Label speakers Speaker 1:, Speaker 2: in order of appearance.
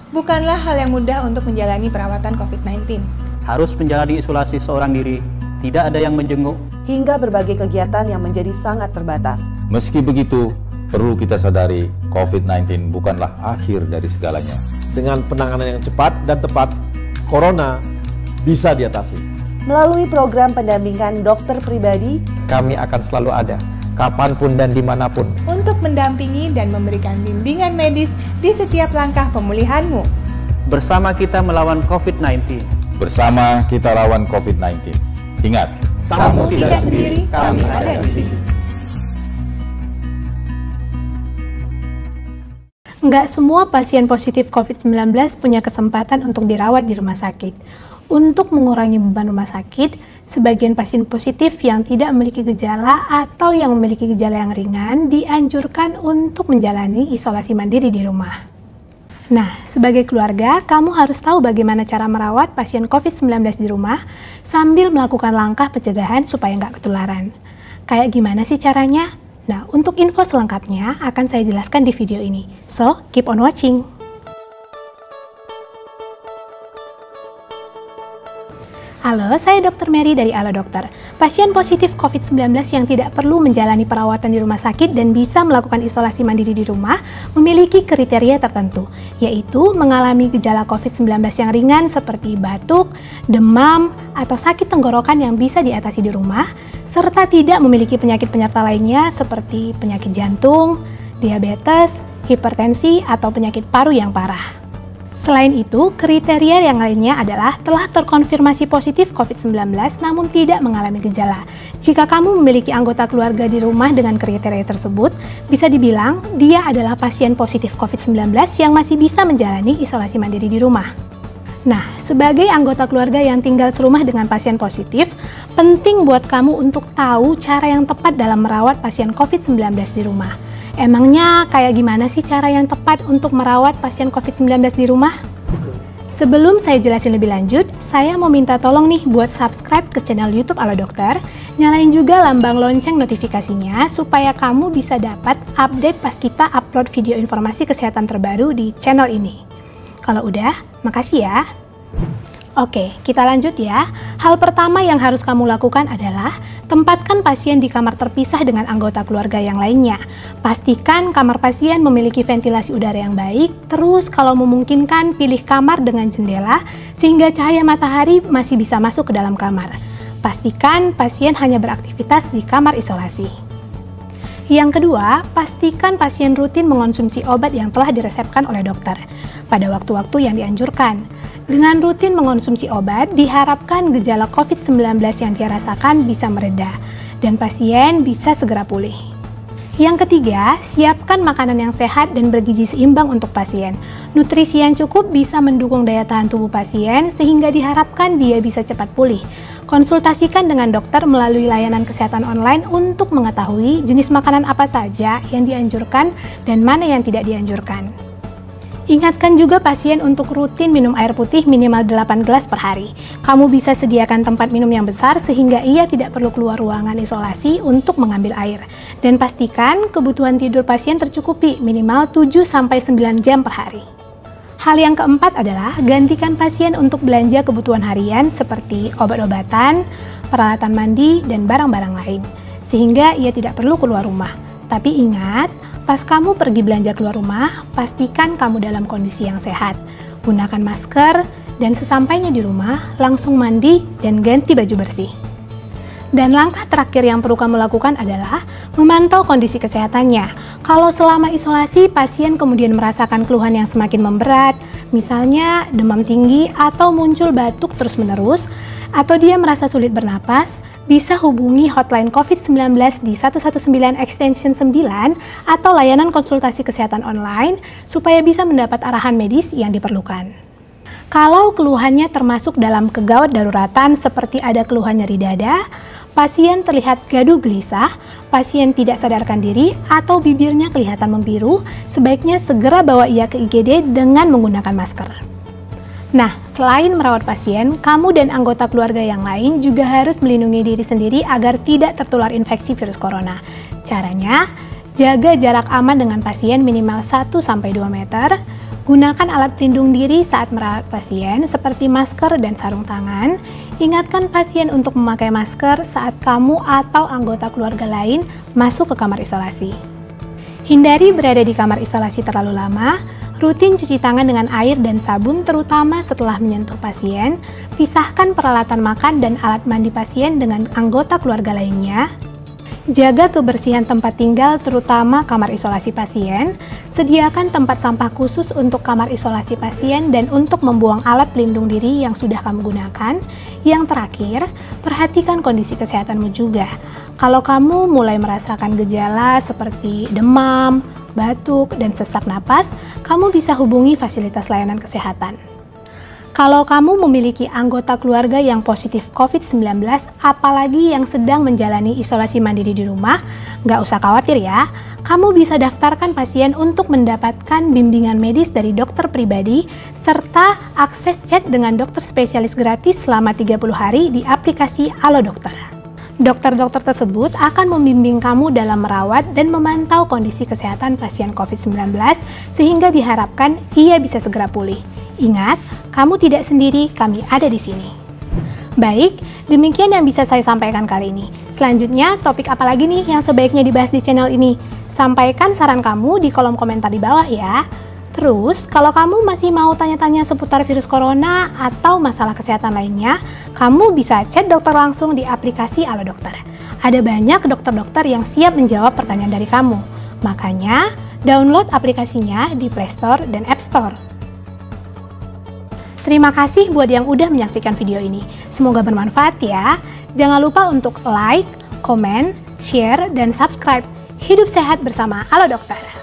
Speaker 1: bukanlah hal yang mudah untuk menjalani perawatan COVID-19.
Speaker 2: Harus menjalani isolasi seorang diri, tidak ada yang menjenguk,
Speaker 3: hingga berbagai kegiatan yang menjadi sangat terbatas.
Speaker 4: Meski begitu, perlu kita sadari COVID-19 bukanlah akhir dari segalanya.
Speaker 5: Dengan penanganan yang cepat dan tepat, Corona bisa diatasi.
Speaker 3: Melalui program pendampingan dokter pribadi,
Speaker 6: kami akan selalu ada, kapanpun dan dimanapun,
Speaker 1: untuk mendampingi dan memberikan bimbingan medis di setiap langkah pemulihanmu.
Speaker 2: Bersama kita melawan COVID-19.
Speaker 4: Bersama kita lawan COVID-19. Ingat,
Speaker 2: Kamu
Speaker 1: tidak sendiri, kami ada di sini.
Speaker 7: Nggak semua pasien positif COVID-19 punya kesempatan untuk dirawat di rumah sakit. Untuk mengurangi beban rumah sakit, sebagian pasien positif yang tidak memiliki gejala atau yang memiliki gejala yang ringan dianjurkan untuk menjalani isolasi mandiri di rumah. Nah, sebagai keluarga, kamu harus tahu bagaimana cara merawat pasien COVID-19 di rumah sambil melakukan langkah pencegahan supaya nggak ketularan. Kayak gimana sih caranya? Nah, untuk info selengkapnya akan saya jelaskan di video ini. So, keep on watching! Halo, saya Dr. Mary dari Alo Dokter. Pasien positif COVID-19 yang tidak perlu menjalani perawatan di rumah sakit dan bisa melakukan isolasi mandiri di rumah memiliki kriteria tertentu, yaitu mengalami gejala COVID-19 yang ringan seperti batuk, demam, atau sakit tenggorokan yang bisa diatasi di rumah, serta tidak memiliki penyakit penyerta lainnya seperti penyakit jantung, diabetes, hipertensi, atau penyakit paru yang parah. Selain itu, kriteria yang lainnya adalah telah terkonfirmasi positif COVID-19 namun tidak mengalami gejala. Jika kamu memiliki anggota keluarga di rumah dengan kriteria tersebut, bisa dibilang dia adalah pasien positif COVID-19 yang masih bisa menjalani isolasi mandiri di rumah. Nah, sebagai anggota keluarga yang tinggal serumah dengan pasien positif, penting buat kamu untuk tahu cara yang tepat dalam merawat pasien COVID-19 di rumah. Emangnya kayak gimana sih cara yang tepat untuk merawat pasien COVID-19 di rumah? Sebelum saya jelasin lebih lanjut, saya mau minta tolong nih buat subscribe ke channel YouTube Alo Dokter, nyalain juga lambang lonceng notifikasinya supaya kamu bisa dapat update pas kita upload video informasi kesehatan terbaru di channel ini. Kalau udah, makasih ya. Oke, kita lanjut ya. Hal pertama yang harus kamu lakukan adalah tempatkan pasien di kamar terpisah dengan anggota keluarga yang lainnya. Pastikan kamar pasien memiliki ventilasi udara yang baik, terus kalau memungkinkan pilih kamar dengan jendela sehingga cahaya matahari masih bisa masuk ke dalam kamar. Pastikan pasien hanya beraktivitas di kamar isolasi. Yang kedua, pastikan pasien rutin mengonsumsi obat yang telah diresepkan oleh dokter pada waktu-waktu yang dianjurkan. Dengan rutin mengonsumsi obat, diharapkan gejala COVID-19 yang dia rasakan bisa mereda dan pasien bisa segera pulih. Yang ketiga, siapkan makanan yang sehat dan bergizi seimbang untuk pasien. Nutrisi yang cukup bisa mendukung daya tahan tubuh pasien sehingga diharapkan dia bisa cepat pulih. Konsultasikan dengan dokter melalui layanan kesehatan online untuk mengetahui jenis makanan apa saja yang dianjurkan dan mana yang tidak dianjurkan. Ingatkan juga pasien untuk rutin minum air putih minimal 8 gelas per hari. Kamu bisa sediakan tempat minum yang besar sehingga ia tidak perlu keluar ruangan isolasi untuk mengambil air. Dan pastikan kebutuhan tidur pasien tercukupi minimal 7-9 jam per hari. Hal yang keempat adalah gantikan pasien untuk belanja kebutuhan harian seperti obat-obatan, peralatan mandi, dan barang-barang lain. Sehingga ia tidak perlu keluar rumah. Tapi ingat, pas kamu pergi belanja keluar rumah, pastikan kamu dalam kondisi yang sehat. Gunakan masker, dan sesampainya di rumah, langsung mandi dan ganti baju bersih. Dan langkah terakhir yang perlu kamu lakukan adalah memantau kondisi kesehatannya. Kalau selama isolasi, pasien kemudian merasakan keluhan yang semakin memberat, misalnya demam tinggi atau muncul batuk terus-menerus, atau dia merasa sulit bernapas, bisa hubungi hotline COVID-19 di 119 extension 9 atau layanan konsultasi kesehatan online supaya bisa mendapat arahan medis yang diperlukan. Kalau keluhannya termasuk dalam kegawat daruratan seperti ada keluhan nyeri dada, pasien terlihat gaduh gelisah, pasien tidak sadarkan diri, atau bibirnya kelihatan membiru, sebaiknya segera bawa ia ke IGD dengan menggunakan masker. Nah, selain merawat pasien, kamu dan anggota keluarga yang lain juga harus melindungi diri sendiri agar tidak tertular infeksi virus corona. Caranya, jaga jarak aman dengan pasien minimal 1-2 meter, Gunakan alat pelindung diri saat merawat pasien seperti masker dan sarung tangan. Ingatkan pasien untuk memakai masker saat kamu atau anggota keluarga lain masuk ke kamar isolasi. Hindari berada di kamar isolasi terlalu lama. Rutin cuci tangan dengan air dan sabun terutama setelah menyentuh pasien. Pisahkan peralatan makan dan alat mandi pasien dengan anggota keluarga lainnya. Jaga kebersihan tempat tinggal terutama kamar isolasi pasien. Sediakan tempat sampah khusus untuk kamar isolasi pasien dan untuk membuang alat pelindung diri yang sudah kamu gunakan. Yang terakhir, perhatikan kondisi kesehatanmu juga. Kalau kamu mulai merasakan gejala seperti demam, batuk, dan sesak napas, kamu bisa hubungi fasilitas layanan kesehatan. Kalau kamu memiliki anggota keluarga yang positif COVID-19, apalagi yang sedang menjalani isolasi mandiri di rumah, nggak usah khawatir ya. Kamu bisa daftarkan pasien untuk mendapatkan bimbingan medis dari dokter pribadi, serta akses chat dengan dokter spesialis gratis selama 30 hari di aplikasi Halo Dokter. Dokter-dokter tersebut akan membimbing kamu dalam merawat dan memantau kondisi kesehatan pasien COVID-19 sehingga diharapkan ia bisa segera pulih. Ingat, kamu tidak sendiri, kami ada di sini. Baik, demikian yang bisa saya sampaikan kali ini. Selanjutnya, topik apa lagi nih yang sebaiknya dibahas di channel ini? Sampaikan saran kamu di kolom komentar di bawah ya. Terus, kalau kamu masih mau tanya-tanya seputar virus corona atau masalah kesehatan lainnya, kamu bisa chat dokter langsung di aplikasi Halo Dokter. Ada banyak dokter-dokter yang siap menjawab pertanyaan dari kamu. Makanya, download aplikasinya di Play Store dan App Store. Terima kasih buat yang udah menyaksikan video ini. Semoga bermanfaat ya. Jangan lupa untuk like, komen, share, dan subscribe. Hidup sehat bersama Halo Dokter.